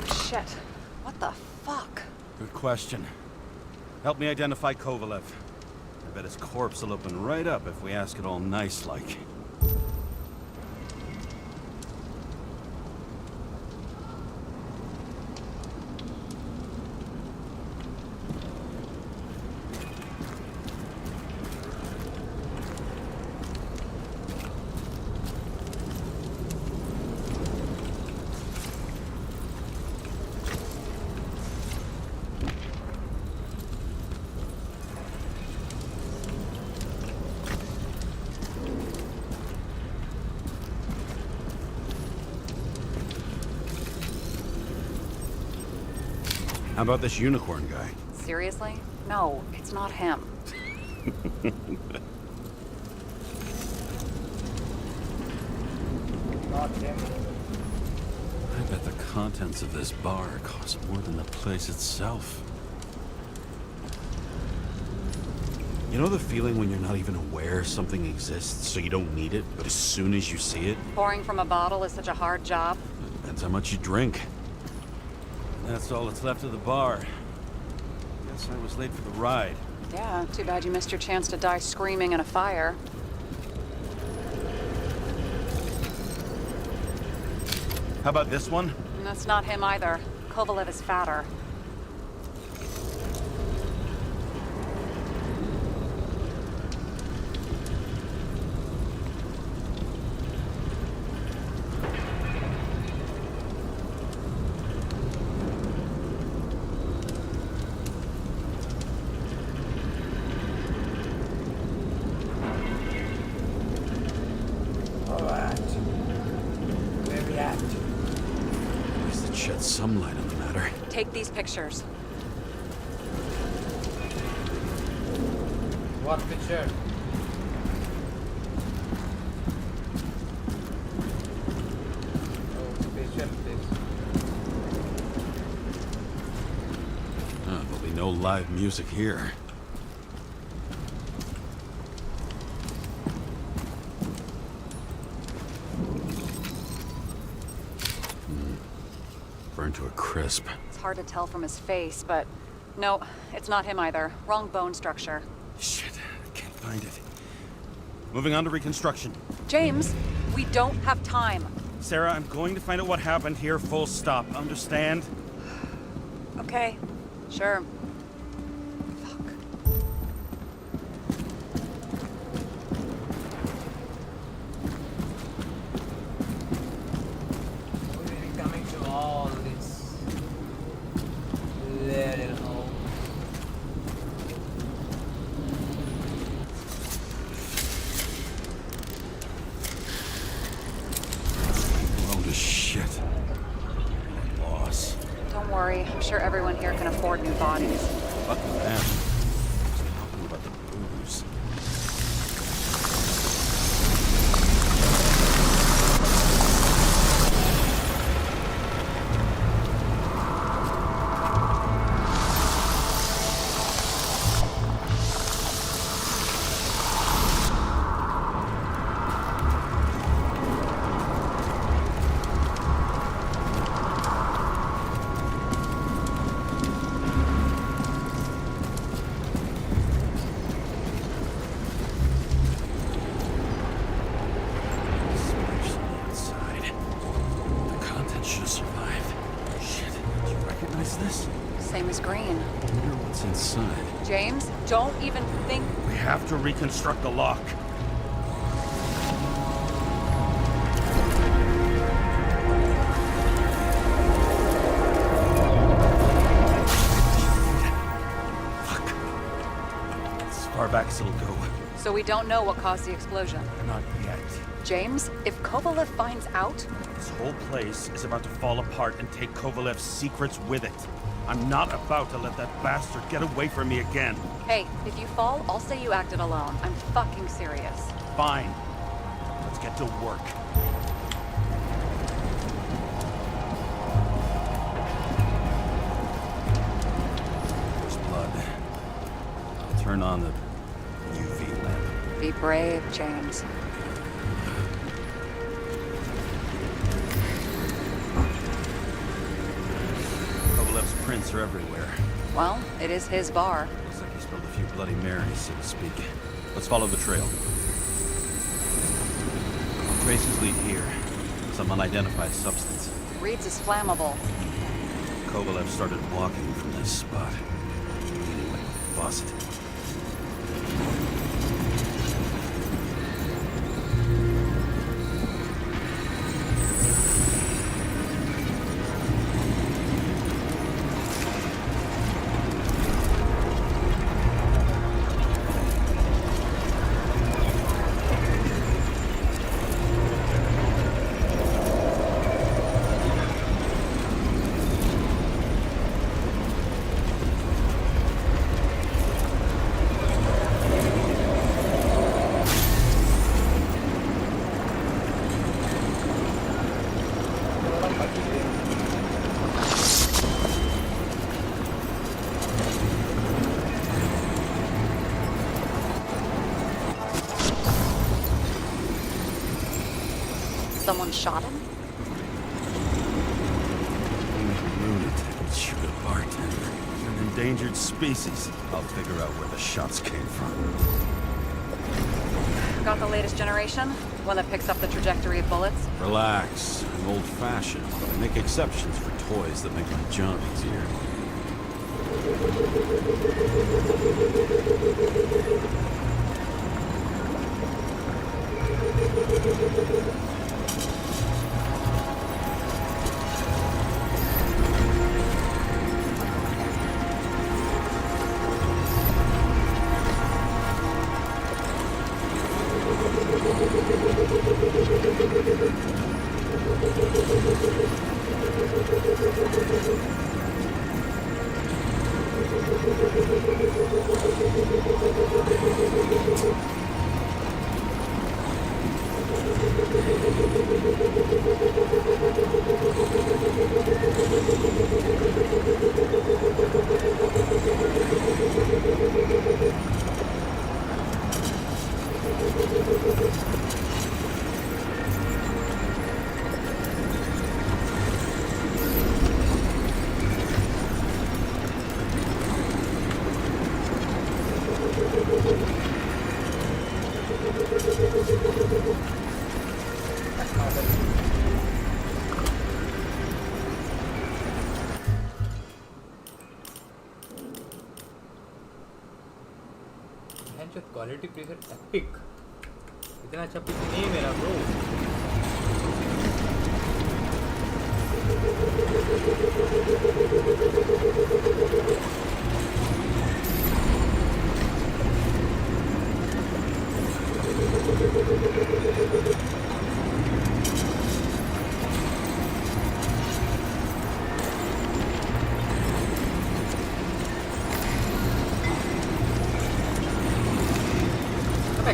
shit. What the fuck? Good question. Help me identify Kovalev. I bet his corpse will open right up if we ask it all nice-like. How about this unicorn guy? Seriously? No, it's not him. Not him. I bet the contents of this bar cost more than the place itself. You know the feeling when you're not even aware something exists, so you don't need it, but as soon as you see it? Pouring from a bottle is such a hard job. Depends how much you drink. That's all that's left of the bar. Guess I was late for the ride. Yeah, too bad you missed your chance to die screaming in a fire. How about this one? And that's not him either. Kovalev is fatter. Alright. Where we at? At least it sheds some light on the matter. Take these pictures. What picture? Oh, picture, please. There'll be no live music here. Burned to a crisp. It's hard to tell from his face, but no, it's not him either. Wrong bone structure. Shit, I can't find it. Moving on to reconstruction. James, we don't have time. Sarah, I'm going to find out what happened here, full stop. Understand? Okay, sure. Fuck. We're coming to all this little hole. Blown to shit. Loss. Don't worry, I'm sure everyone here can afford new bodies. Fuck them. Just talking about the booze. Inside. The contents should have survived. Shit, do you recognize this? Same as Green. I wonder what's inside. James, don't even think. We have to reconstruct the lock. Fuck. As far back as it'll go. So we don't know what caused the explosion. Not yet. James, if Kovalev finds out, This whole place is about to fall apart and take Kovalev's secrets with it. I'm not about to let that bastard get away from me again. hey, if you fall, I'll say you acted alone. I'm fucking serious. Fine. Let's get to work. There's blood. I'll turn on the UV lamp. Be brave, James. prints are everywhere. Well, it is his bar. Looks like he spilled a few Bloody Marys, so to speak. Let's follow the trail. Traces lead here. Some unidentified substance. Reeds is flammable. Kovalev started walking from this spot. Bleeding like a faucet. Someone shot him? Lunatic would shoot a bartender. An endangered species. I'll figure out where the shots came from. Got the latest generation? One that picks up the trajectory of bullets? Relax. I'm old-fashioned. I make exceptions for toys that make my job easier. Quality pressure epic इतना अच्छा pick नहीं है मेरा bro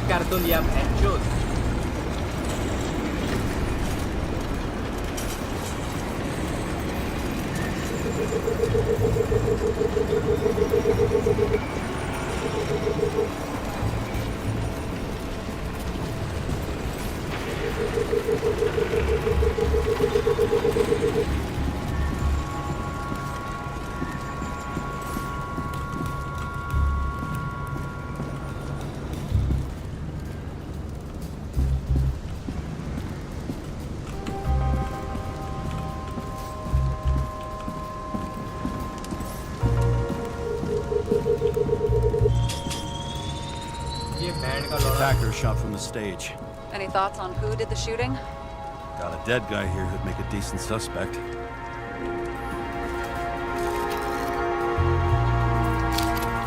कर तो लिया भैंचोद Attacker shot from the stage. Any thoughts on who did the shooting? Got a dead guy here who'd make a decent suspect.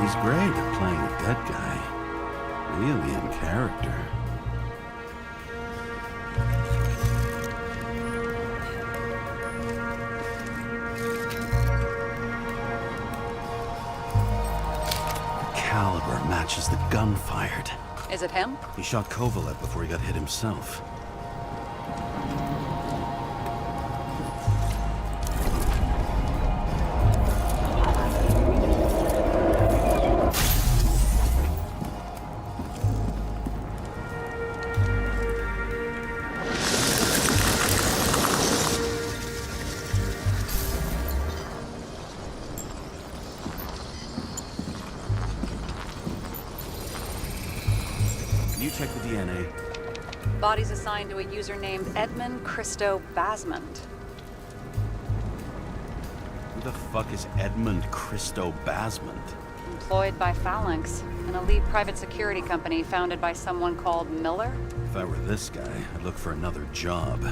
He's great at playing a dead guy. Really in character. The caliber matches the gun fired. Is it him? He shot Kovalev before he got hit himself. Body's assigned to a user named Edmund Christo Basmond. Who the fuck is Edmund Christo Basmond? Employed by Phalanx, an elite private security company founded by someone called Miller. If I were this guy, I'd look for another job.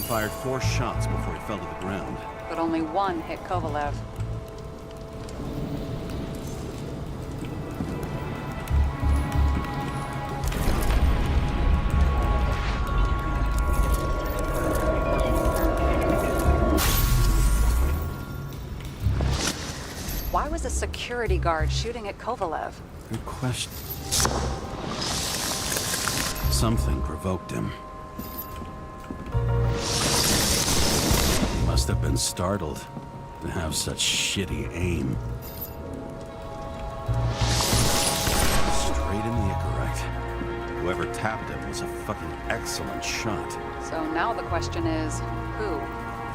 Fired 4 shots before he fell to the ground. But only one hit Kovalev. Why was a security guard shooting at Kovalev? Good question. Something provoked him. He must have been startled to have such shitty aim. Straight in the Icarite. Whoever tapped him was a fucking excellent shot. So now the question is, who?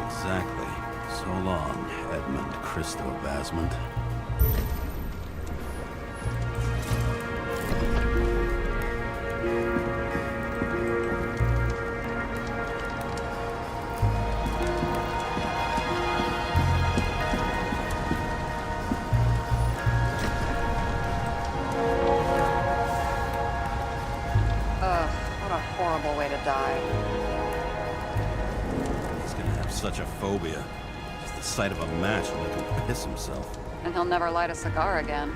Exactly. So long, Edmund Christo Basmond. What a horrible way to die. He's gonna have such a phobia. Just the sight of a match will make him piss himself. And he'll never light a cigar again.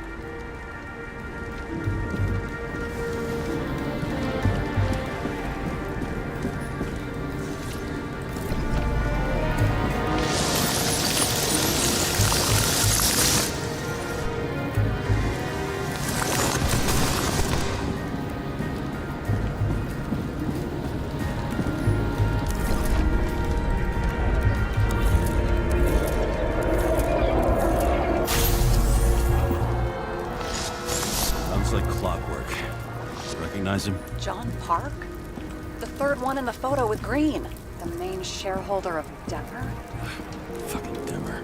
Like clockwork. Recognize him? John Park? The third one in the photo with Green. The main shareholder of Denver? Fucking Denver.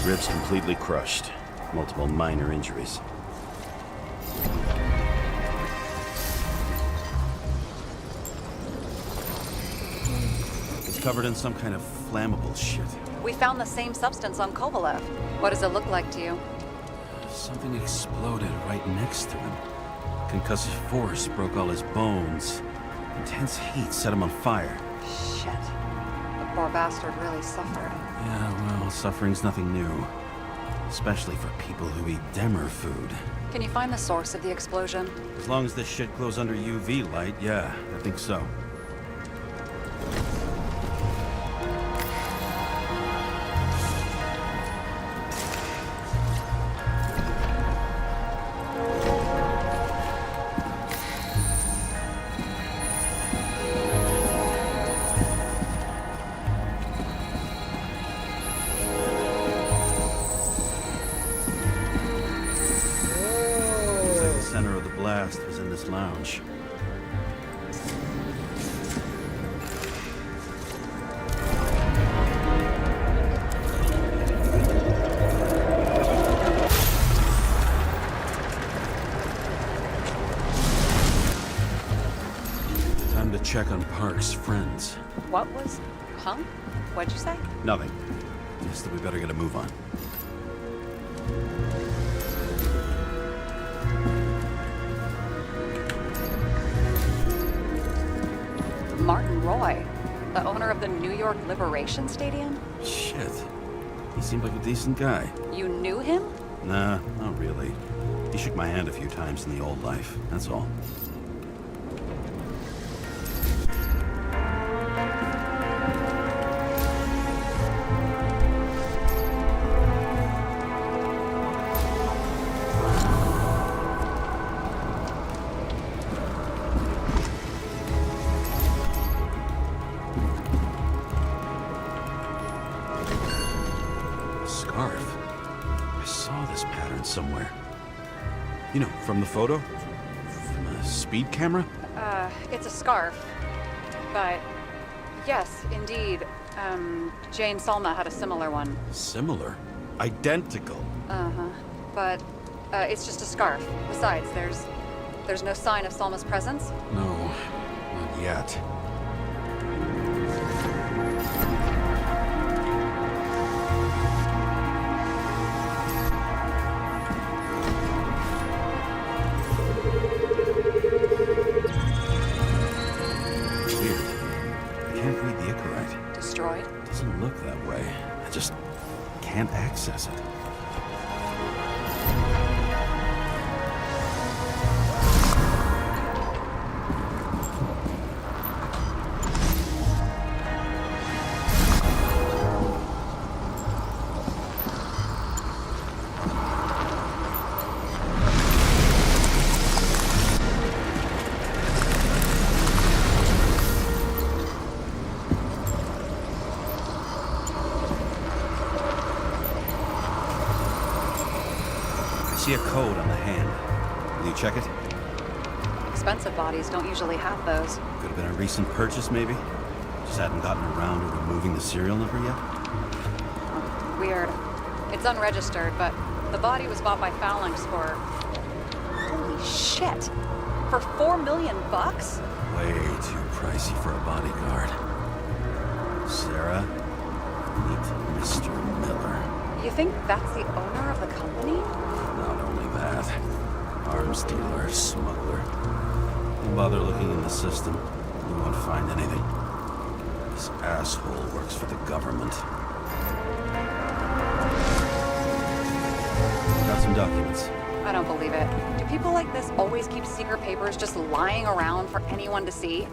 Ribs completely crushed. Multiple minor injuries. It's covered in some kind of flammable shit. We found the same substance on Kovalev. What does it look like to you? Something exploded right next to him. Concussive force broke all his bones. Intense heat set him on fire. Shit. The poor bastard really suffered. Yeah, well, suffering's nothing new. Especially for people who eat Demer food. Can you find the source of the explosion? As long as this shit glows under UV light, yeah, I think so. The center of the blast was in this lounge. Time to check on Park's friends. What was... Huh? What'd you say? Nothing. Just that we better get a move on. Martin Roy, the owner of the New York Liberation Stadium? Shit. He seemed like a decent guy. You knew him? Nah, not really. He shook my hand a few times in the old life, that's all. Scarf. I saw this pattern somewhere. You know, from the photo? From a speed camera? It's a scarf. But yes, indeed. Jane Salma had a similar one. Similar. Identical. Uh-huh. But it's just a scarf. Besides, there's no sign of Salma's presence. No, not yet. Weird. I can't read the Icarite. Destroyed? Doesn't look that way. I just can't access it. I see a code on the hand. Will you check it? Expensive bodies don't usually have those. Could have been a recent purchase, maybe? Just hadn't gotten around to removing the serial number yet? Weird. It's unregistered, but the body was bought by Phalanx for... Holy shit! For $4 million bucks? Way too pricey for a bodyguard. Sarah, meet Mr. Miller. You think that's the owner of the company? Not only that, arms dealer, smuggler. Don't bother looking in the system. You won't find anything. This asshole works for the government. Got some documents. I don't believe it. Do people like this always keep secret papers just lying around for anyone to see?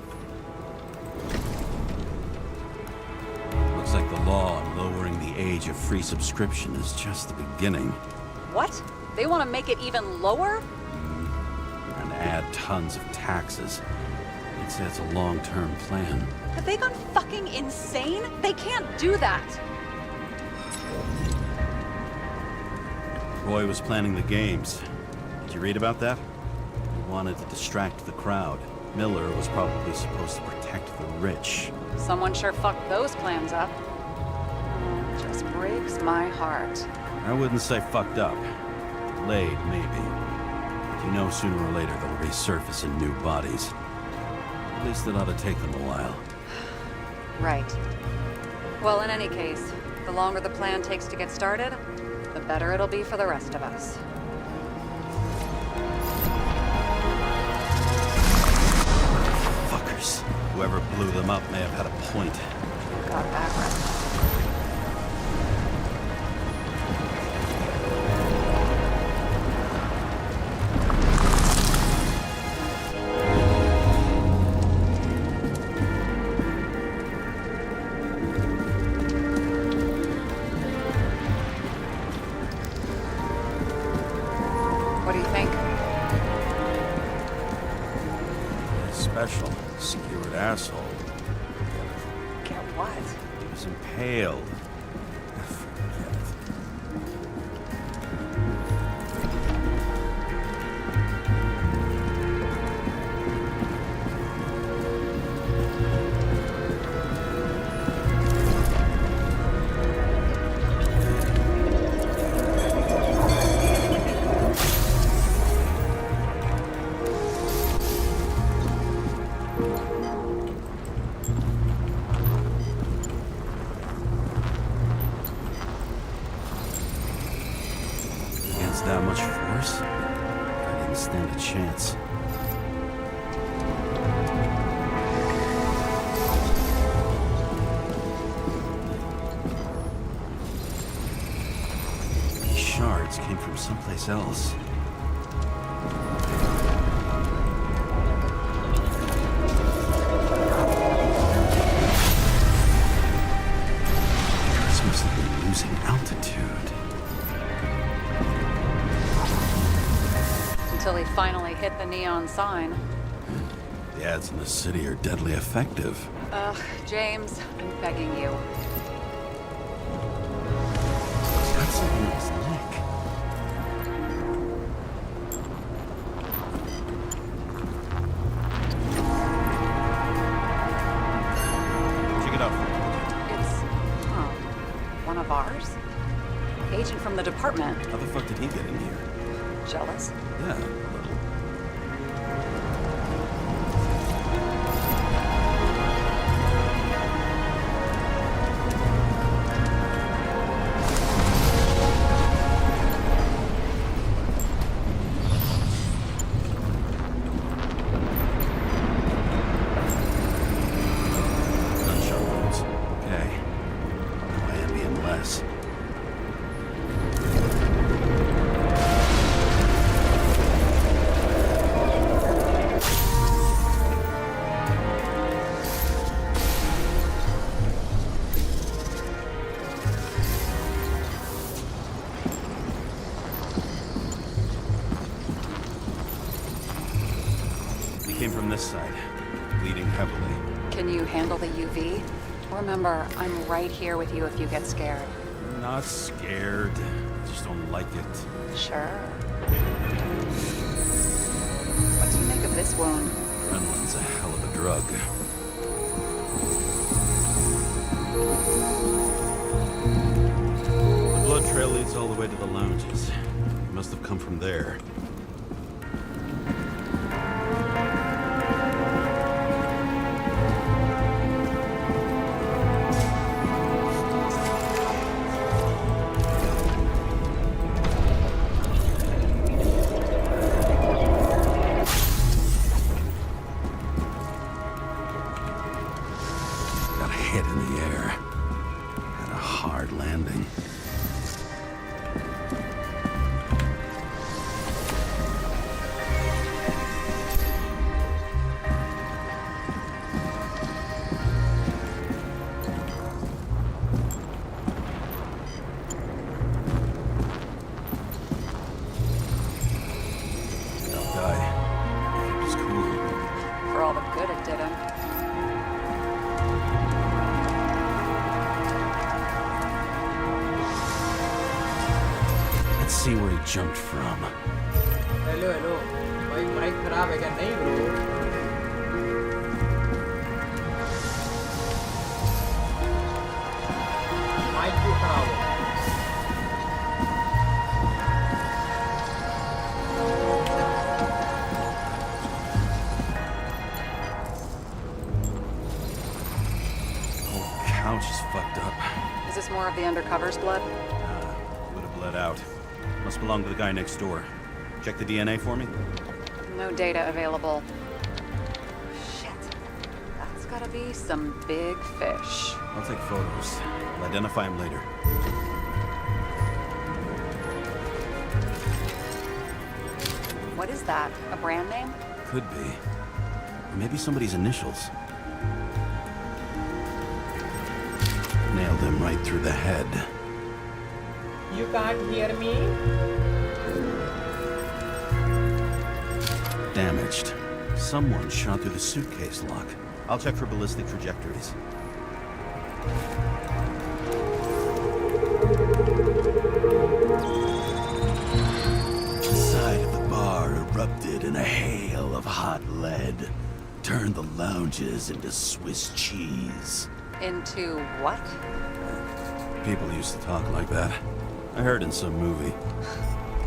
Looks like the law on lowering the age of free subscription is just the beginning. What? They want to make it even lower? And add tons of taxes. I'd say it's a long-term plan. Have they gone fucking insane? They can't do that! Roy was planning the games. Did you read about that? He wanted to distract the crowd. Miller was probably supposed to protect the rich. Someone sure fucked those plans up. Oh, it just breaks my heart. I wouldn't say fucked up. Delayed, maybe. But you know sooner or later they'll resurface in new bodies. At least it ought to take them a while. Right. Well, in any case, the longer the plan takes to get started, the better it'll be for the rest of us. Fuckers. Whoever blew them up may have had a point. Got background. What do you think? Special, skewered asshole. Get what? He was impaled. Forget it. Against that much force, I didn't stand a chance. someplace else. This must have been losing altitude. Until he finally hit the neon sign. The ads in the city are deadly effective. Ugh, James, I'm begging you. He's got something in his neck. Check it out. It's, one of ours? Agent from the department. How the fuck did he get in here? Jealous? Yeah, a little. Gunshot wounds. Okay. No Ambien less. He came from this side, bleeding heavily. Can you handle the UV? Remember, I'm right here with you if you get scared. Not scared. Just don't like it. Sure. What do you make of this wound? Adrenaline's a hell of a drug. The blood trail leads all the way to the lounges. He must have come from there. Got a hit in the air. Had a hard landing. Don't die. Keep his cool. For all the good it did him. Let's see where he jumped from. Hello hello भाई mic खराब है क्या नहीं bro mic क्यों खराब है Whole couch is fucked up. Is this more of the undercover's blood? Would have bled out. Must belong to the guy next door. Check the DNA for me. No data available. Shit. That's gotta be some big fish. I'll take photos. I'll identify him later. What is that? A brand name? Could be. Or maybe somebody's initials. Nailed him right through the head. You can't hear me Damaged. Someone shot through the suitcase lock. I'll check for ballistic trajectories. The side of the bar erupted in a hail of hot lead. Turned the lounges into Swiss cheese. Into what? People used to talk like that. I heard in some movie.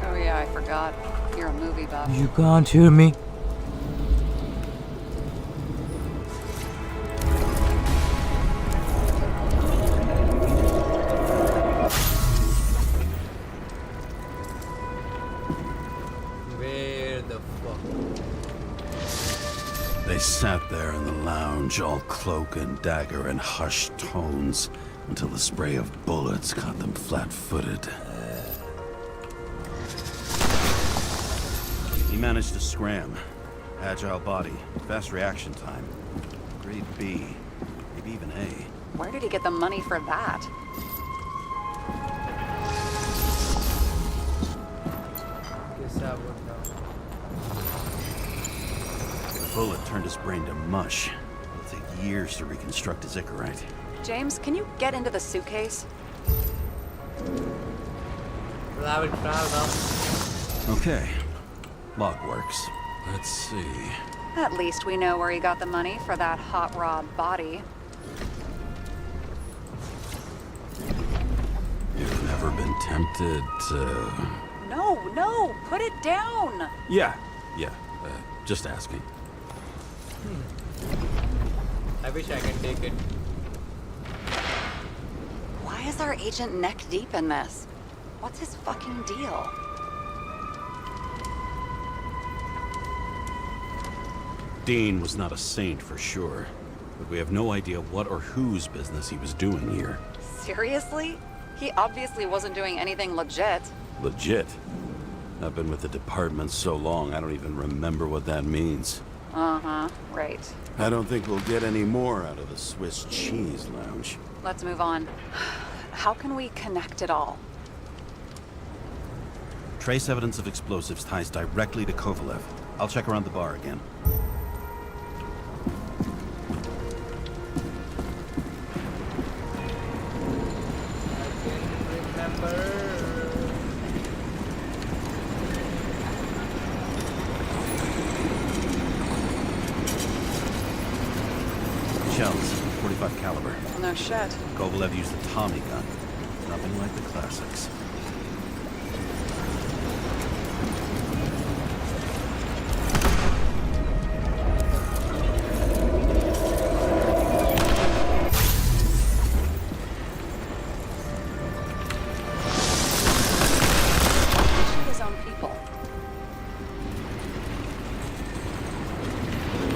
Oh yeah, I forgot. You're a movie buff. You can't hear me Where the fuck They sat there in the lounge, all cloak and dagger and hushed tones, until the spray of bullets caught them flat-footed. managed to scram. Agile body, fast reaction time. Grade B, maybe even A. Where did he get the money for that? कैसा बोलता हूँ? The bullet turned his brain to mush. It'll take years to reconstruct his Icarite. James, can you get into the suitcase? Allow it proud of. Okay. Lock works. Let's see. At least we know where he got the money for that hot rod body. You've never been tempted to... No, put it down! Yeah. Just asking. I wish I can take it. Why is our agent neck deep in this? What's his fucking deal? Dean was not a saint for sure, but we have no idea what or whose business he was doing here. Seriously? He obviously wasn't doing anything legit. Legit. I've been with the department so long, I don't even remember what that means. Uh-huh, right. I don't think we'll get any more out of the Swiss Cheese Lounge. Let's move on. How can we connect it all? Trace evidence of explosives ties directly to Kovalev. I'll check around the bar again. I can remember. Shells, 45 caliber. No shit. Kovalev used a Tommy gun. Nothing like the classics. His own people.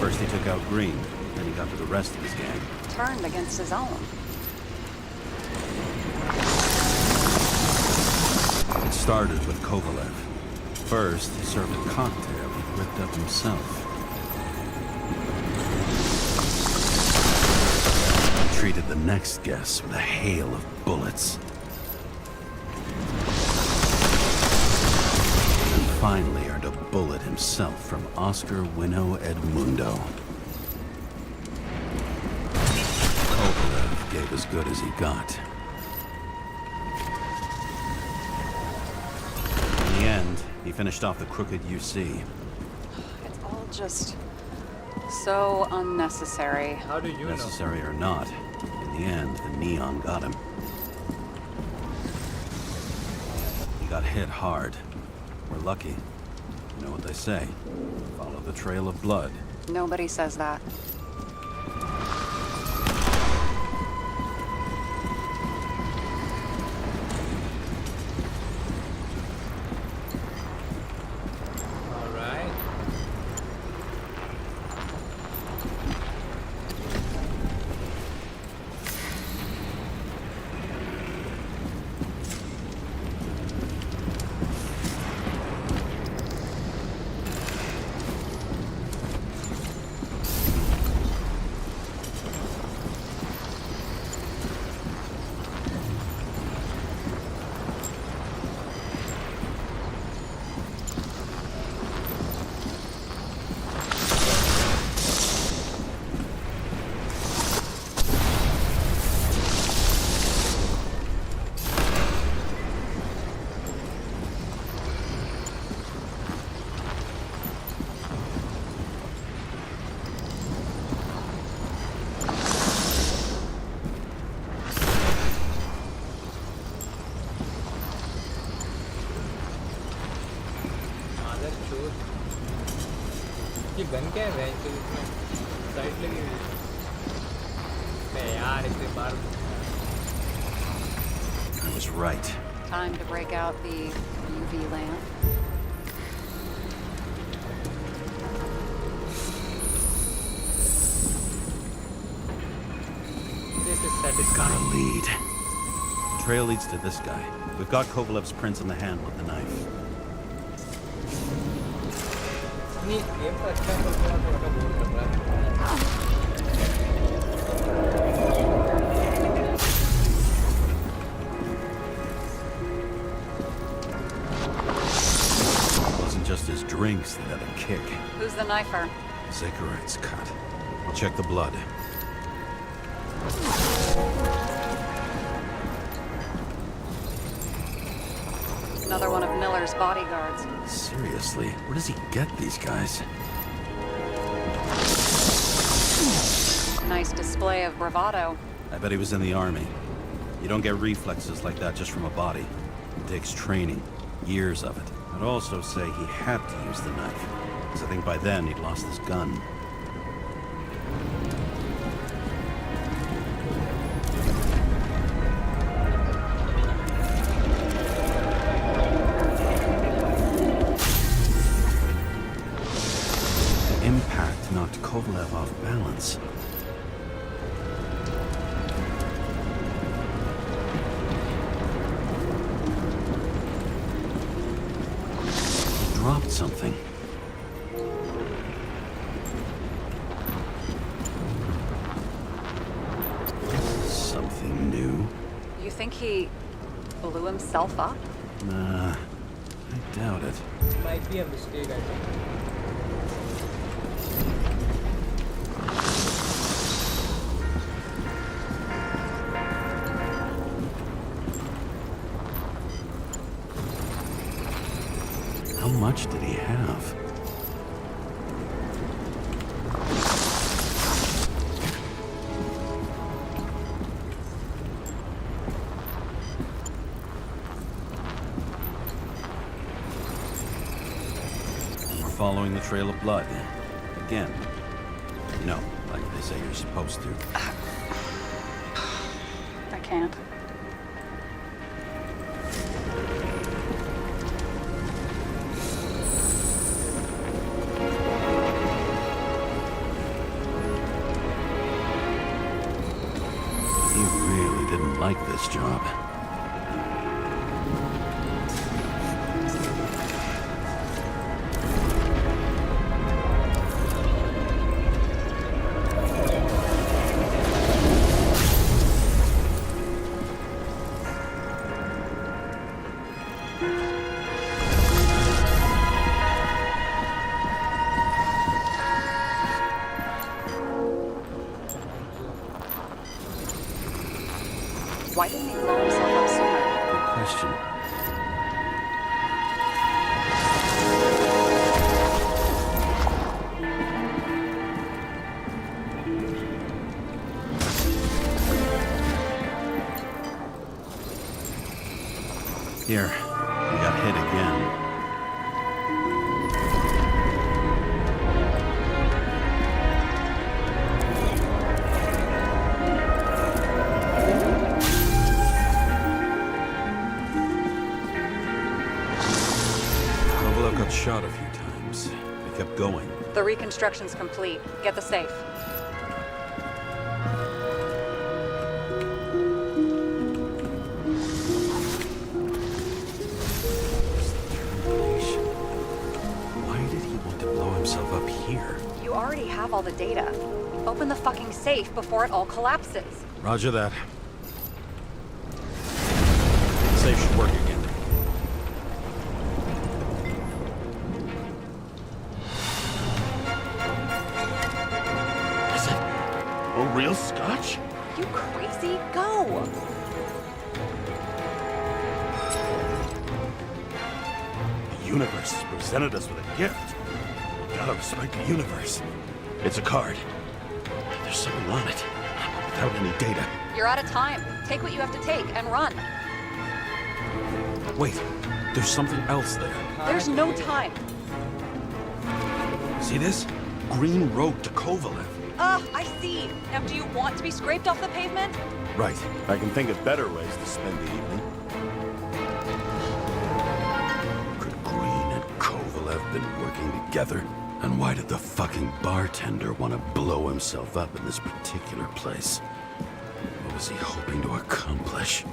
First he took out Green, then he got to the rest of his gang. Turned against his own. It started with Kovalev. First, he served a cocktail he whipped up himself. He treated the next guest with a hail of bullets. And finally earned a bullet himself from Oscar Winnow Edmundo. Kovalev gave as good as he got. In the end, he finished off the crooked UC. It's all just so unnecessary. How do you know? Necessary or not, in the end, the neon got him. He got hit hard. We're lucky. You know what they say. Follow the trail of blood. Nobody says that. Alright. ये gun क्या है van के इसमें side लगी हुई है मैं यार इसे बार I was right. Time to break out the UV lamp. this is Got a satisfying. lead. The trail leads to this guy. We've got Kovalev's prints on the handle of the knife. ini game तो अच्छा चल रहा है, थोड़ा bore कर रहा है। It wasn't just his drinks that had a kick. Who's the knifer? Zakarit's cut. I'll check the blood. Another one of Miller's bodyguards. Seriously, where does he get these guys? Nice display of bravado. I bet he was in the army. You don't get reflexes like that just from a body. It takes training. Years of it. I'd also say he had to use the knife, because I think by then he'd lost his gun. The impact knocked Kovalev off balance. Dropped something. Something new? You think he blew himself up? Nah, I doubt it. Might be a mistake, I think. How much did he have? We're following the trail of blood. Again. You know, like they say you're supposed to. I can't. He really didn't like this job. Why didn't he blow himself up sooner? Good question. Here, we got hit again. Kovalev got shot a few times. They kept going. The reconstruction's complete. Get the safe. Termination. Why did he want to blow himself up here? You already have all the data. Open the fucking safe before it all collapses. Roger that. Safe should work again. Is it a real scotch? You crazy? Go! The universe has presented us with a gift. We gotta respect the universe. It's a card. There's something on it. Without any data. You're out of time. Take what you have to take and run. Wait, there's something else there. There's no time. See this? Green road to Kovalev. Ugh, I see. Now, do you want to be scraped off the pavement? Right. I can think of better ways to spend the evening. Could Green and Kovalev been working together? And why did the fucking bartender want to blow himself up in this particular place? What was he hoping to accomplish?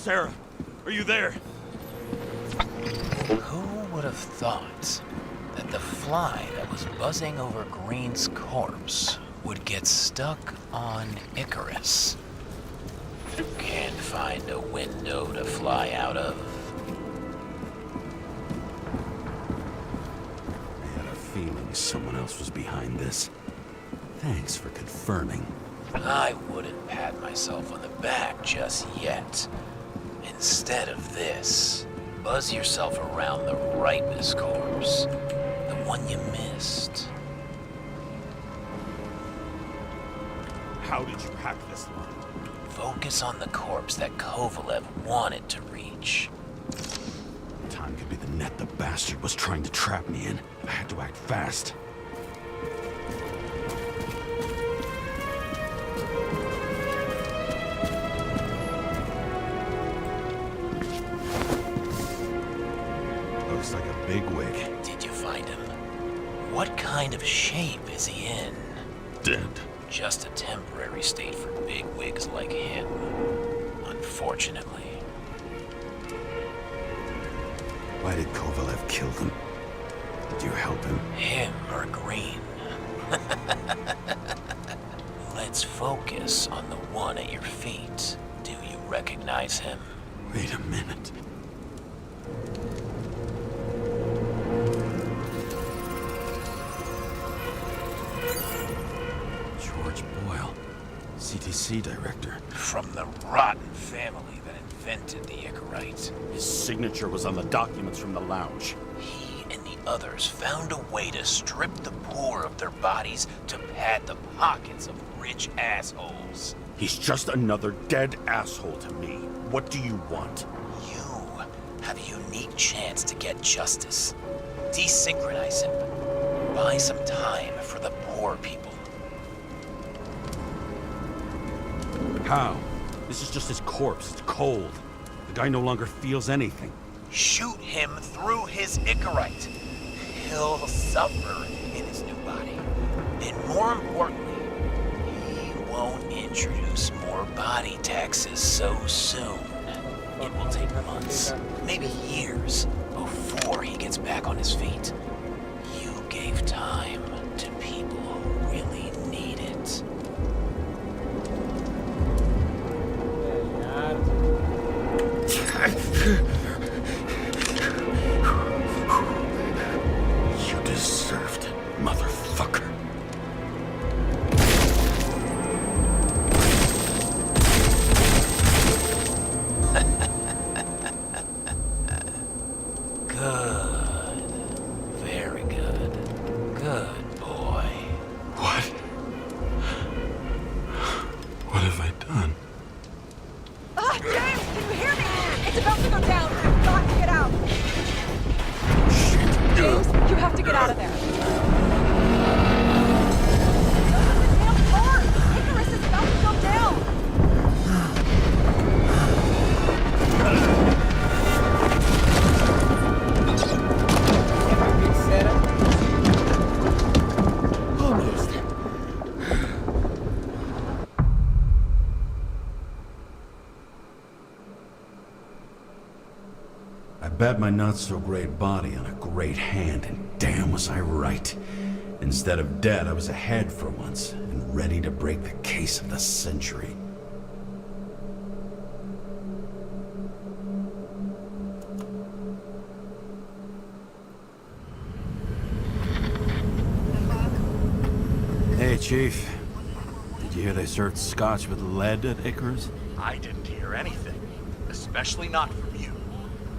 Sarah, are you there? Who would have thought that the fly that was buzzing over Green's corpse would get stuck on Icarus? Can't find a window to fly out of. I had a feeling someone else was behind this. Thanks for confirming. I wouldn't pat myself on the back just yet. Instead of this, buzz yourself around the Ripus corpse, the one you missed. How did you hack this line? Focus on the corpse that Kovalev wanted to reach. Time could be the net the bastard was trying to trap me in. I had to act fast. Looks like a bigwig. Did you find him? What kind of shape is he in? Dead. Just a temporary state for bigwigs like him, unfortunately. Why did Kovalev kill them? Did you help him? Him or Green? Let's focus on the one at your feet. Do you recognize him? Wait a minute. George Boyle, CTC director. From the rotten family that invented the Icarite. His signature was on the documents from the lounge. He and the others found a way to strip the poor of their bodies to pad the pockets of rich assholes. He's just another dead asshole to me. What do you want? You have a unique chance to get justice. Desynchronize him. Buy some time for the poor people. How? This is just his corpse. It's cold. The guy no longer feels anything. Shoot him through his Icarite. He'll suffer in his new body. And more importantly, he won't introduce more body taxes so soon. It will take months, maybe years, before he gets back on his feet. You gave time to people who really need it. You deserved it, motherfucker. Good. Very good. Good boy. What? What have I done? Ah, James, can you hear me? It's about to go down. I've got to get out. James, you have to get out of there. The damn car! Icarus is about to go down. Almost. I bet my not-so-great body on a great hand, and damn was I right. Instead of dead, I was ahead for once, and ready to break the case of the century. Hey, Chief. Did you hear they served scotch with lead at Icarus? I didn't hear anything, especially not from you,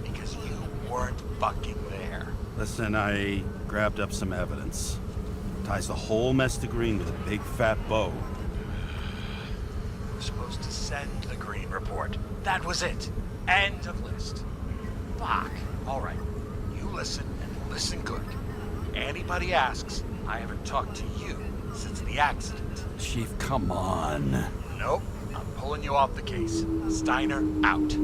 because you weren't fucking there. Listen, I grabbed up some evidence. Ties the whole mess to Green with a big fat bow. We're supposed to send the Green report. That was it. End of list. Fuck. All right. You listen, and listen good. Anybody asks, I haven't talked to you since the accident. Chief, come on. Nope. I'm pulling you off the case. Steiner, out.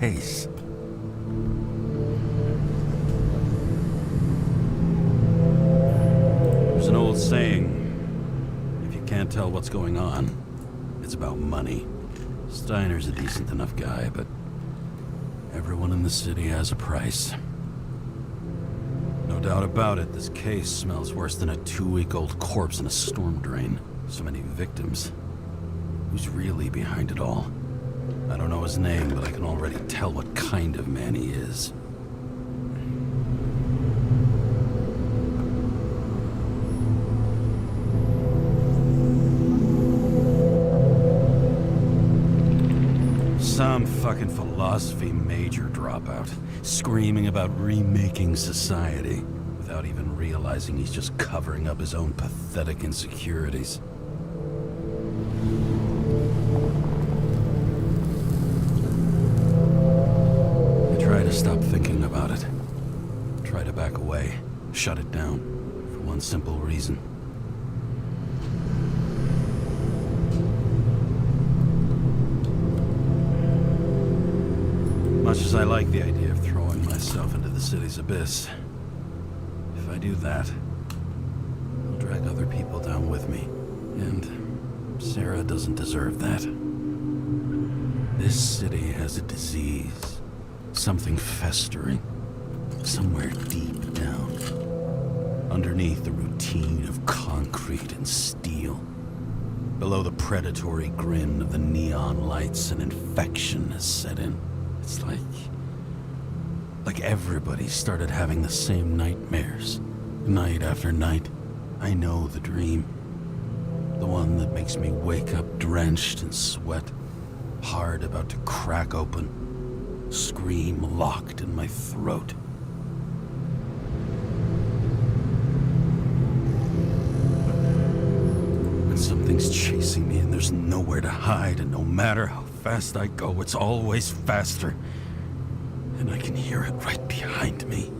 case. There's an old saying, if you can't tell what's going on, it's about money. Steiner's a decent enough guy, but everyone in the city has a price. No doubt about it, this case smells worse than a 2-week-old corpse in a storm drain. So many victims. Who's really behind it all? I don't know his name, but I can already tell what kind of man he is. Some fucking philosophy major dropout, screaming about remaking society, without even realizing he's just covering up his own pathetic insecurities. I try to stop thinking about it. Try to back away, shut it down, for one simple reason. Much as I like the idea of throwing myself into the city's abyss, if I do that, I'll drag other people down with me. And Sarah doesn't deserve that. This city has a disease, something festering, somewhere deep down, underneath the routine of concrete and steel. Below the predatory grin of the neon lights, an infection has set in. It's like everybody started having the same nightmares, night after night. I know the dream. The one that makes me wake up drenched in sweat, heart about to crack open, scream locked in my throat. When something's chasing me and there's nowhere to hide, and no matter how fast I go, it's always faster. And I can hear it right behind me.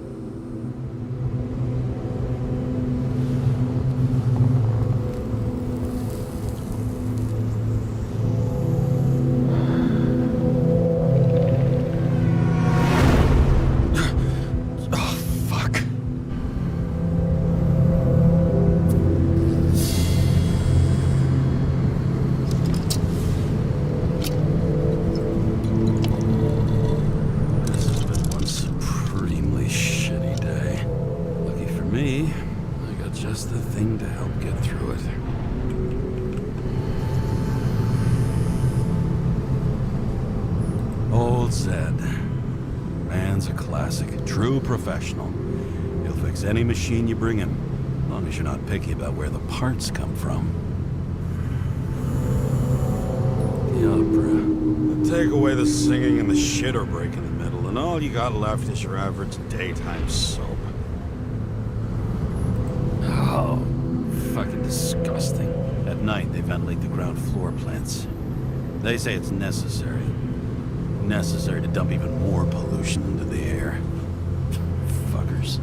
Professional. He'll fix any machine you bring him, as long as you're not picky about where the parts come from. The opera. Take away the singing and the shitter break in the middle, and all you got left is your average daytime soap. Oh, fucking disgusting. At night, they ventilate the ground floor plants. They say it's necessary. Necessary to dump even more pollution into the air. Fuckers.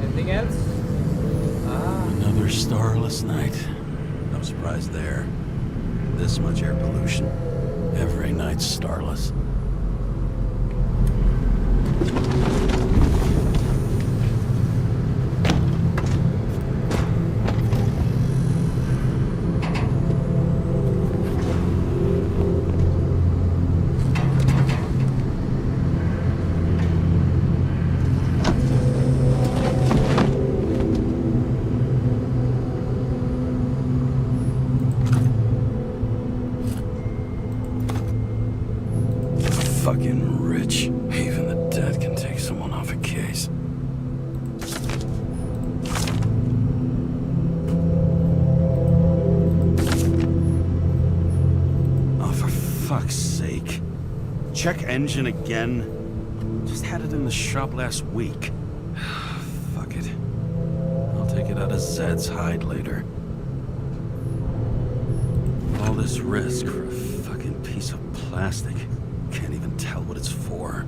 Anything else? Another starless night. No surprise there. This much air pollution. Every night's starless. Fucking rich. Even the dead can take someone off a case. Oh, for fuck's sake. Check engine again. Just had it in the shop last week. Fuck it. I'll take it out of Zed's hide later. All this risk for a fucking piece of plastic. Can't even tell what it's for.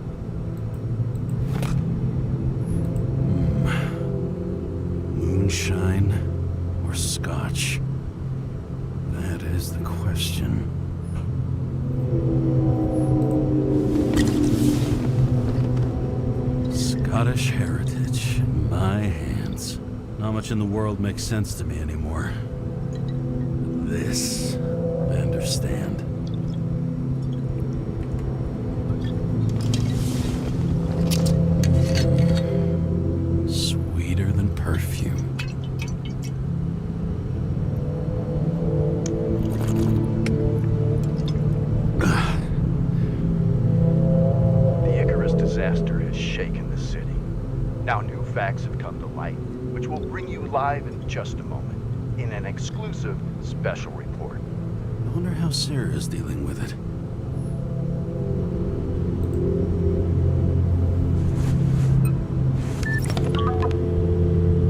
Moonshine or scotch? That is the question. Scottish heritage in my hands. Not much in the world makes sense to me anymore. This, I understand. Sweeter than perfume. The Icarus disaster has shaken the city. Now new facts have come to light, which will bring you live in just a moment, in an exclusive special report. I wonder how Sarah is dealing with it.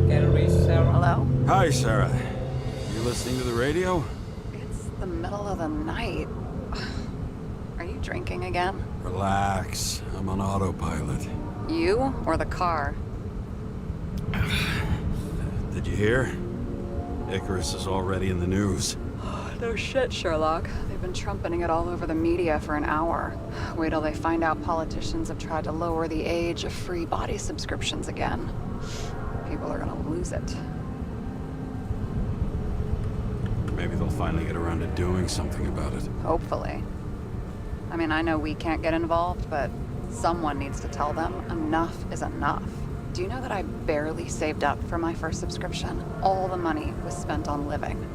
Can we Sarah? Hello? Hi, Sarah. You listening to the radio? It's the middle of the night. Are you drinking again? Relax. I'm on autopilot. You or the car? Did you hear? Icarus is already in the news. No shit, Sherlock. They've been trumpeting it all over the media for an hour. Wait till they find out politicians have tried to lower the age of free body subscriptions again. People are gonna lose it. Maybe they'll finally get around to doing something about it. Hopefully. I mean, I know we can't get involved, but someone needs to tell them enough is enough. Do you know that I barely saved up for my first subscription? All the money was spent on living.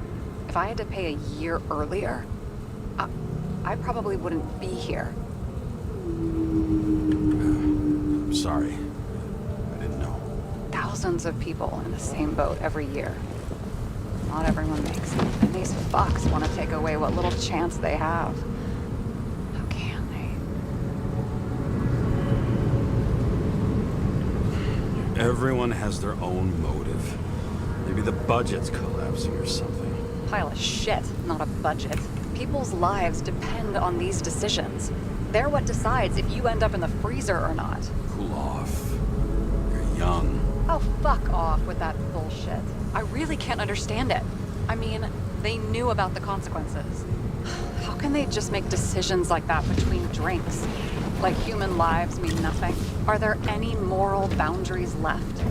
If I had to pay a year earlier, I probably wouldn't be here. I'm sorry. I didn't know. Thousands of people in the same boat every year. Not everyone makes it, and these fucks want to take away what little chance they have. How can they? Everyone has their own motive. Maybe the budget's collapsing or something. Pile of shit, not a budget. People's lives depend on these decisions. They're what decides if you end up in the freezer or not. Cool off. You're young. Oh, fuck off with that bullshit. I really can't understand it. I mean, they knew about the consequences. How can they just make decisions like that between drinks? Like human lives mean nothing? Are there any moral boundaries left?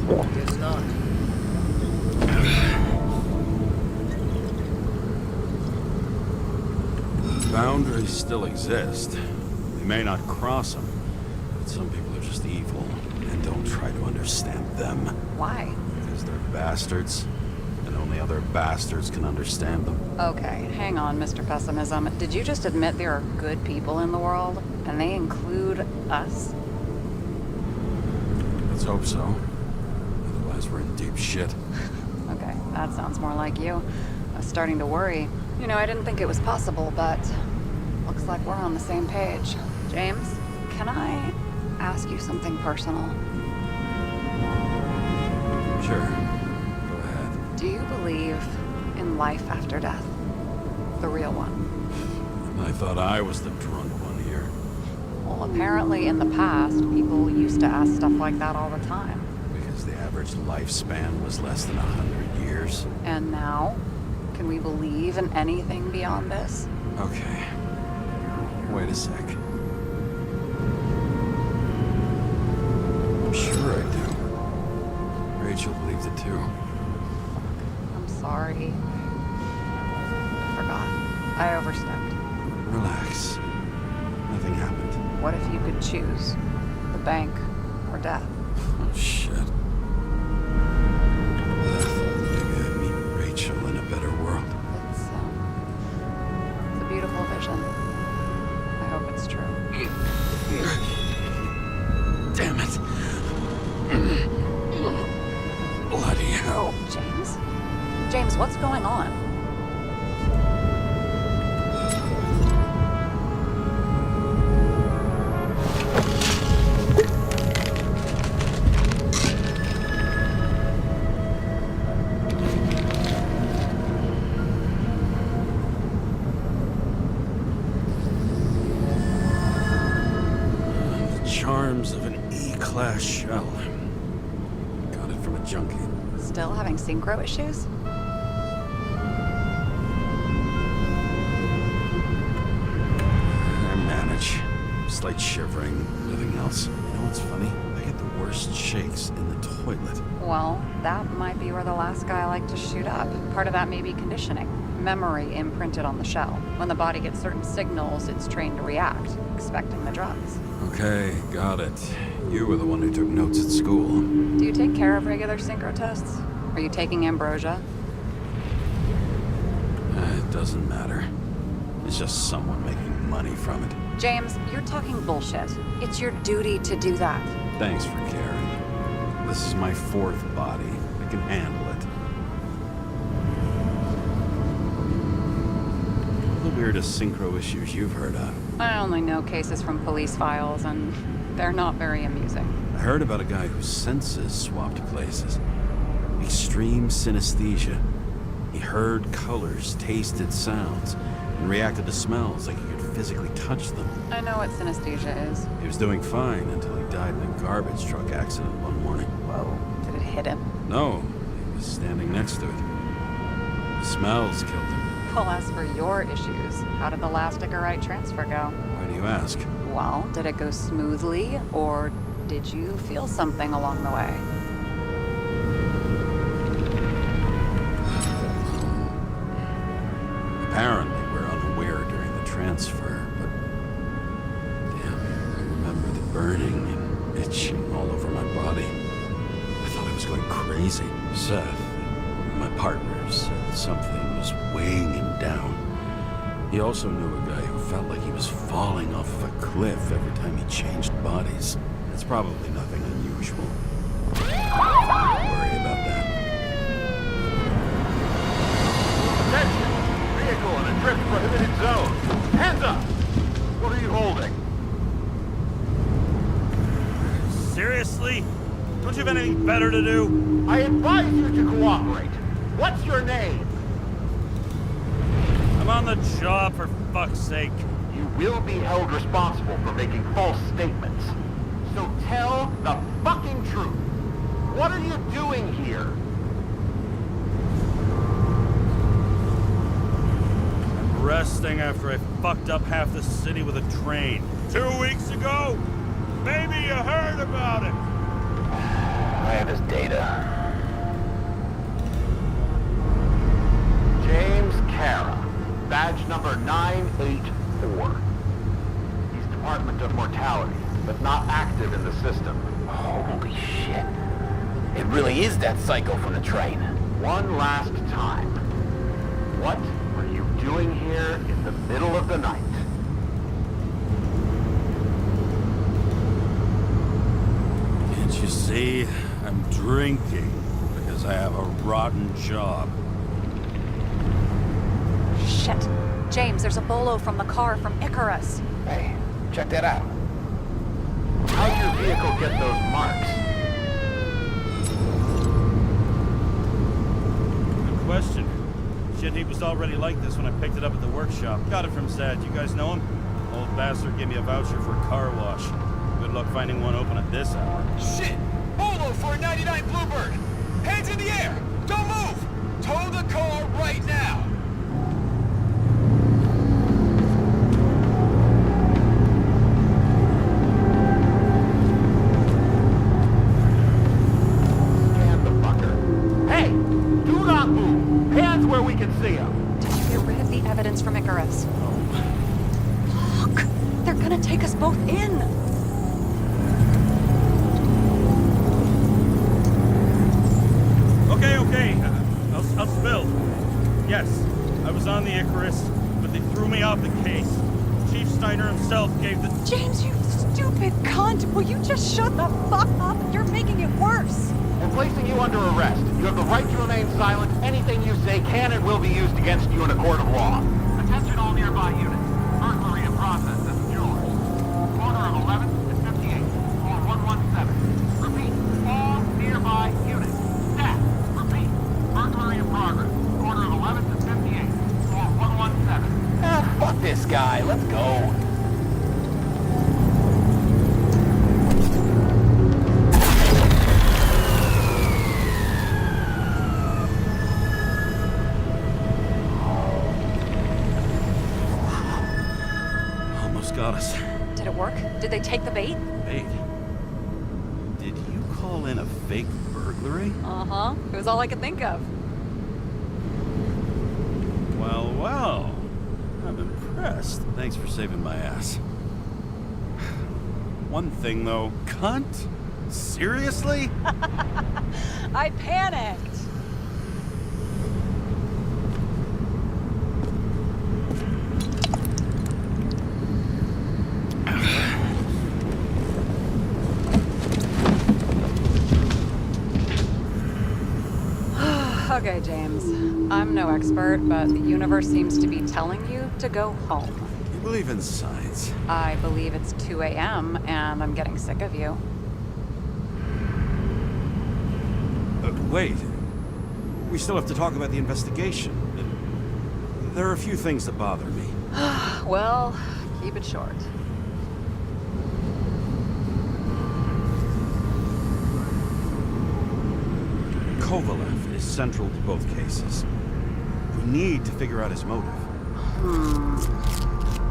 Guess not. Boundaries still exist. They may not cross them, but some people are just evil and don't try to understand them. Why? Because they're bastards, and only other bastards can understand them. Okay, hang on, Mr. Pessimism. Did you just admit there are good people in the world? And they include us? Let's hope so. Otherwise, we're in deep shit. Okay, that sounds more like you. I was starting to worry. You know, I didn't think it was possible, but looks like we're on the same page. James, can I ask you something personal? Sure. Go ahead. Do you believe in life after death? The real one? I thought I was the drunk one here. Well, apparently in the past, people used to ask stuff like that all the time. Because the average lifespan was less than 100 years. And now? Can we believe in anything beyond this? Okay. Wait a sec. I'm sure I do. Rachel believes it too. I'm sorry. I forgot. I overstepped. Relax. Nothing happened. What if you could choose? The bank or death? Oh, shit. Maybe I'd meet Rachel in a better world. It's a beautiful vision. I hope it's true. Damn it. Bloody hell. James? James, what's going on? Charms of an E-class shell. Got it from a junkie. Still having synchro issues? I manage. Slight shivering, nothing else. know what's funny? I get the worst shakes in the toilet. Well, that might be where the last guy liked to shoot up. Part of that may be conditioning. Memory imprinted on the shell. When the body gets certain signals, it's trained to react, expecting the drugs. Okay, got it. You were the one who took notes at school. Do you take care of regular synchro tests? Are you taking ambrosia? It doesn't matter. It's just someone making money from it. James, you're talking bullshit. It's your duty to do that. Thanks for caring. This is my fourth body. I can handle it. The weirdest synchro issues you've heard of. I only know cases from police files, and they're not very amusing. I heard about a guy whose senses swapped places. Extreme synesthesia. He heard colors, tasted sounds, and reacted to smells like he could physically touch them. I know what synesthesia is. He was doing fine until he died in a garbage truck accident one morning. Whoa. Did it hit him? No, he was standing next to it. The smells killed him. Well, as for your issues, how did the last Icarite transfer go? Why do you ask? Well, did it go smoothly, or did you feel something along the way? Apparently, we're unaware during the transfer, but... Damn, I remember the burning and itching all over my body. I thought I was going crazy. Seth, my partner, said something was weighing him down. He also knew a guy who felt like he was falling off of a cliff every time he changed bodies. It's probably nothing unusual. Don't worry about that. Attention! Vehicle in a drift prohibited zone. Hands up! What are you holding? Seriously? Don't you have anything better to do? I advise you to cooperate. What's your name? I'm on the job, for fuck's sake. You will be held responsible for making false statements. So tell the fucking truth. What are you doing here? I'm resting after I fucked up half the city with a train. 2 weeks ago? Maybe you heard about it. I have his data. James Kara, badge number 984. He's Department of Mortality, but not active in the system. Holy shit. It really is that psycho from the train. One last time. What are you doing here in the middle of the night? Can't you see? I'm drinking because I have a rotten job. Shit. James, there's a bolo from the car from Icarus. Hey, check that out. How'd your vehicle get those marks? Good question. Shit, he was already like this when I picked it up at the workshop. Got it from Sad. You guys know him? Old bastard gave me a voucher for a car wash. Good luck finding one open at this hour. Shit! Bolo for a 99 Bluebird! Hands in the air! Don't move! Tow the car right now! Scan the fucker. Hey! Do not move! Hands where we can see him! Did you get rid of the evidence from Icarus? Look! They're gonna take us both in! Okay. I'll spill. Yes, I was on the Icarus, but they threw me off the case. Chief Steiner himself gave the... James, you stupid cunt! Will you just shut the fuck up? You're making it worse! We're placing you under arrest. You have the right to remain silent. Anything you say can and will be used against you in a court of law. Attention all nearby units. Burglary in process. This is yours. Corner of 11th and 58. Call 117. Repeat. All nearby units. Staff. Repeat. Burglary in progress. Corner of 11th and 58. Call 117. Ah, fuck this guy. Let's go. Almost got us. Did it work? Did they take the bait? Bait. fake burglary? Uh-huh. It was all I could think of. Well, well. I'm impressed. Thanks for saving my ass. One thing, though. Cunt? Seriously? I panicked. Okay, James. I'm no expert, but the universe seems to be telling you to go home. You believe in science? I believe it's 2 a.m. and I'm getting sick of you. Wait. We still have to talk about the investigation. There are a few things that bother me. Well, keep it short. Kovalev is central to both cases. We need to figure out his motive.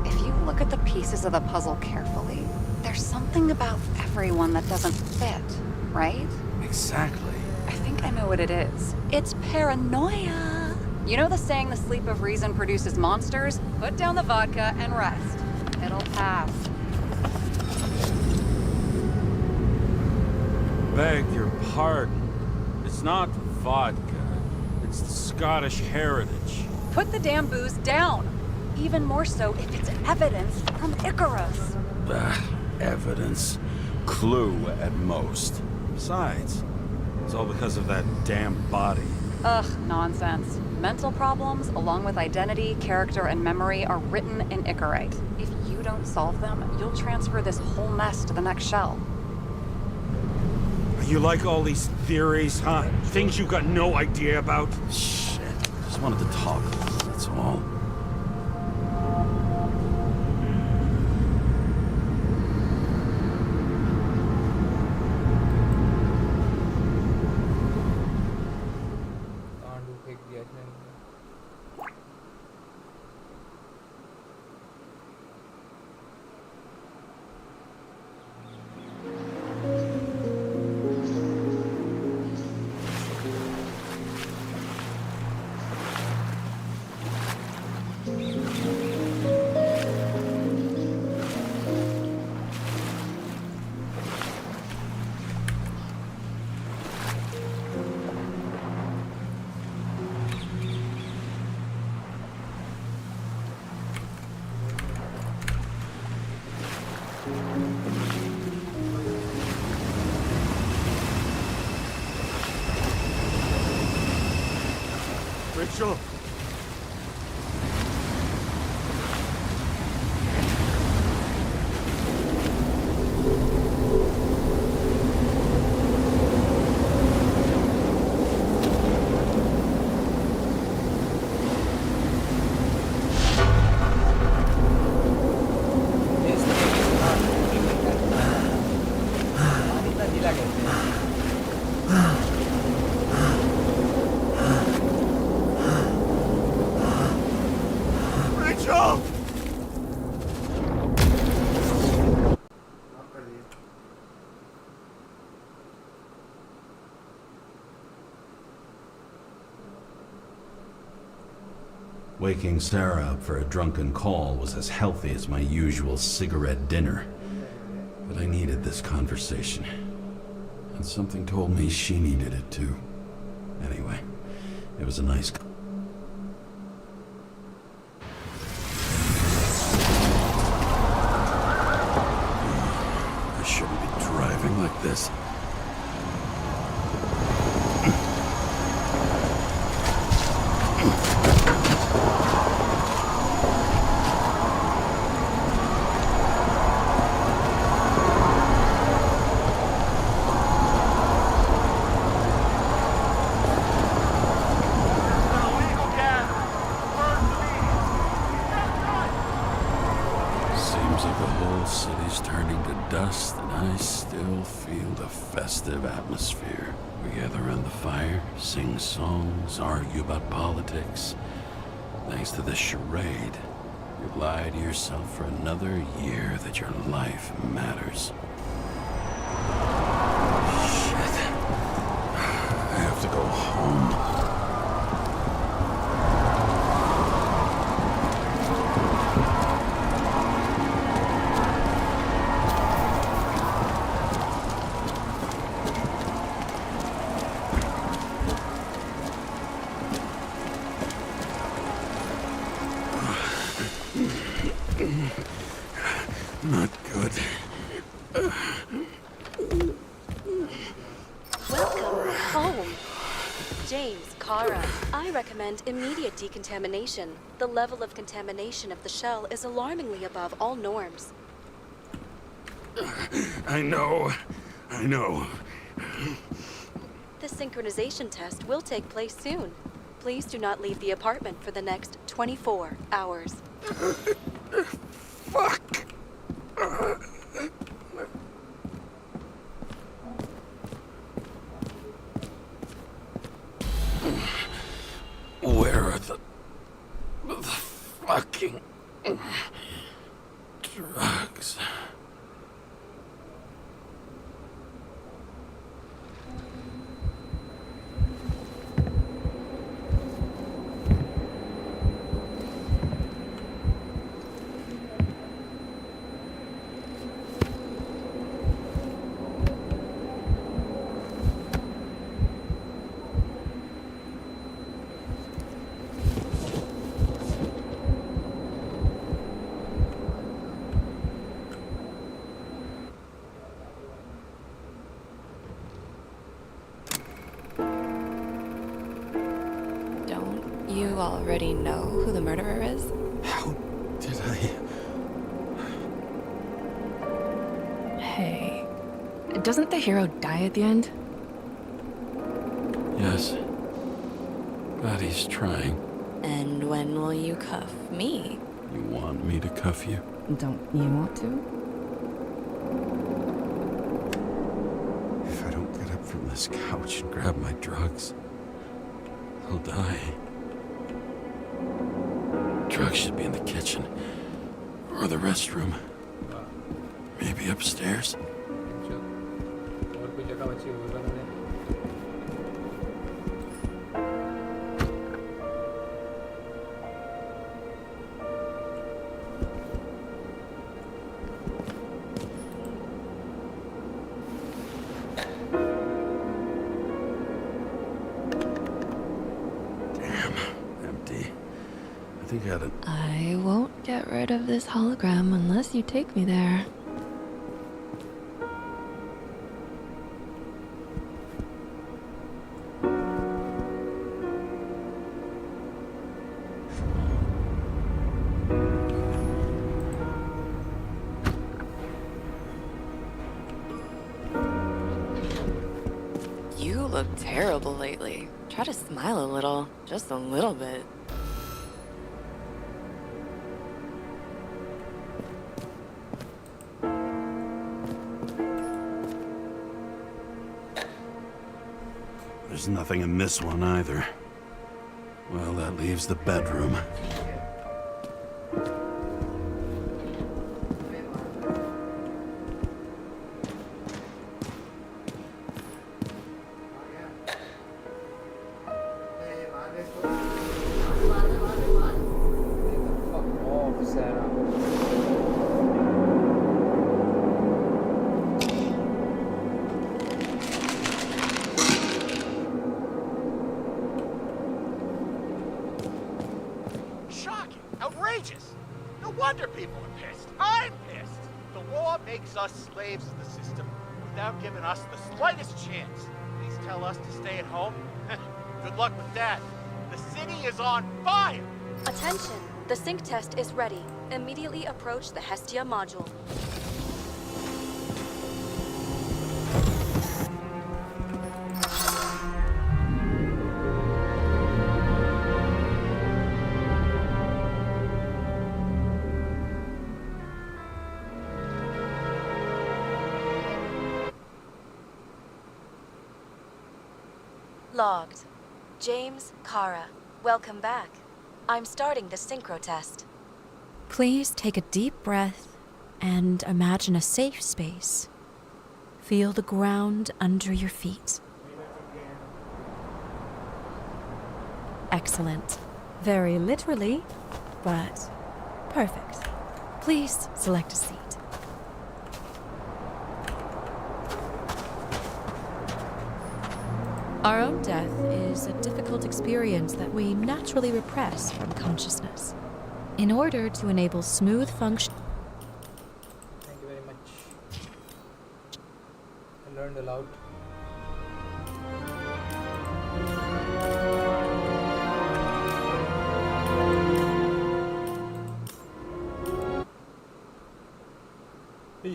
If you look at the pieces of the puzzle carefully, there's something about everyone that doesn't fit, right? Exactly. I think I know what it is. It's paranoia. You know the saying, the sleep of reason produces monsters? Put down the vodka and rest. It'll pass. Beg your pardon. It's not vodka. It's the Scottish heritage. Put the damn booze down. Even more so if it's evidence from Icarus. Evidence. Clue at most. Besides, it's all because of that damn body. Ugh, nonsense. Mental problems, along with identity, character, and memory, are written in Icarite. If you don't solve them, you'll transfer this whole mess to the next shell. You like all these theories, huh? Things you got no idea about? Shit. Just wanted to talk a little, that's all. कांडू फेंक दिया इसने Rachel! Rachel! Waking Sarah up for a drunken call was as healthy as my usual cigarette dinner. But I needed this conversation. And something told me she needed it too. Anyway, it was a nice... I shouldn't be driving like this. Seems like the whole city's turning to dust, and I still feel the festive atmosphere. We gather around the fire, sing songs, argue about politics. Thanks to this charade, you lie to yourself for another year that your life matters. Shit. to go home. Not good. Welcome home. James, Kara, I recommend immediate decontamination. The level of contamination of the shell is alarmingly above all norms. I know. The synchronization test will take place soon. Please do not leave the apartment for the next 24 hours. Fuck! Where are the fucking drugs? You already know who the murderer is? How did I... Hey, doesn't the hero die at the end? Yes. But he's trying. And when will you cuff me? You want me to cuff you? Don't you want to? If I don't get up from this couch and grab my drugs, I'll die. Drugs should be in the kitchen. Or the restroom. Maybe upstairs. और कोई जगह बची होगी बनाने I won't get rid of this hologram unless you take me there. You look terrible lately. Try to smile a little, just a little bit. There's nothing in this one either. Well, that leaves the bedroom. fuck off Sarah Shocking! Outrageous! No wonder people are pissed. I'm pissed! The law makes us slaves of the system without giving us the slightest chance. Please tell us to stay at home? Good luck with that. The city is on fire! Attention! The sync test is ready. Immediately approach the Hestia module. Logged. James, Kara, welcome back. I'm starting the synchro test. Please take a deep breath and imagine a safe space. Feel the ground under your feet. excellent. Very literally, but perfect. Please select a seat. Our own death is a difficult experience that we naturally repress from consciousness. In order to enable smooth function. Thank you very much. I learned a lot.